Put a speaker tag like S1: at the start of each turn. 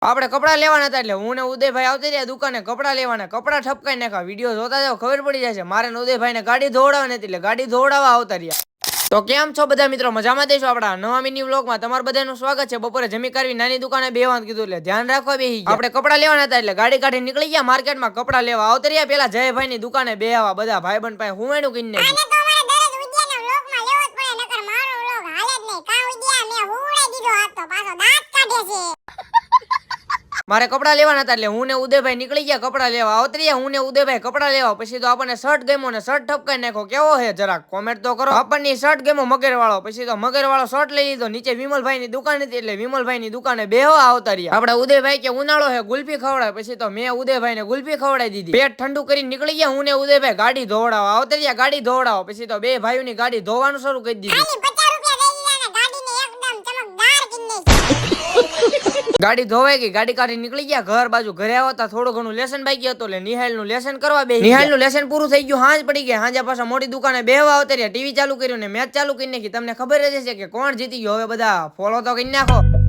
S1: આપણે કપડા લેવાના હતા એટલે હું ને ઉદયભાઈ આવતી રહ્યા દુકાને કપડા લેવાના, કપડા ઠપકાઈ નાખા. વિડીયો જોતા જાવ ખબર પડી જશે. મારે ને ઉદયભાઈ ને ગાડી ધોવડાવવાની હતી એટલે ગાડી ધોવડાવવા આવતા રહ્યા. તો કેમ છો બધા મિત્રો, મજામાં દેશો? આપણા નવા મિની વ્લોગમાં તમારું બધાનું સ્વાગત છે. બપોરે જમી કરવી નાની દુકાને બેવાનું કીધું એટલે ધ્યાન રાખવા બેહી ગયા. આપણે કપડા લેવાના હતા એટલે ગાડી કાઢી નીકળી ગયા માર્કેટમાં કપડા લેવા. આવતા રહ્યા પેલા જયભાઈ ની દુકાને બેહવા બધા ભાઈબંધ પાસે હુંવાણું કીને મારે કપડા લેવાના હતા એટલે હું ને ઉદયભાઈ નીકળી ગયા કપડા લેવા. આવતરીયા હું ને ઉદયભાઈ કપડા લેવા. પછી તો આપણને શર્ટ ગમ્યો ને શર્ટ ઠપકાઈ નાખો. કેવો હે જરાક કોમેન્ટ તો કરો. આપણને શર્ટ ગમ્યો મગર વાળો. પછી તો મગર વાળો શર્ટ લઈ લીધો. નીચે વિમલભાઈ ની દુકાન હતી એટલે વિમલભાઈ ની દુકાને બેહવા આવતરીયા. આપડા ઉદયભાઈ કે ઉનાળો હે ગુલ્ફી ખવડાય. પછી તો મેં ઉદયભાઈ ને ગુલ્ફી ખવડાવી દીધી. પેટ ઠંડુ કરીને નીકળી ગયા હું ને ઉદયભાઈ ગાડી ધોવડાવવા. આવતરીયા ગાડી ધોવડાવો. પછી તો બે ભાઈઓની ગાડી ધોવાનું શરૂ કરી દીધું. ગાડી ધોવાઈ ગઈ, ગાડી કાઢી નીકળી ગયા ઘર બાજુ. ઘરે આવતા થોડું ઘણું લેસન બાકી હતું એટલે નિહાલ નું લેસન કરવા બે. નિહાલ નું લેસન પૂરું થઈ ગયું, હાંજ પડી ગયા. હાંજે પાછા મોટી દુકાને બેહવા આવતા રહ્યા. ટીવી ચાલુ કર્યું ને મેચ ચાલુ કરી નાખી. તમને ખબર જ હશે કે કોણ જીતી ગયો. હવે બધા ફોલો તો કરી નાખો.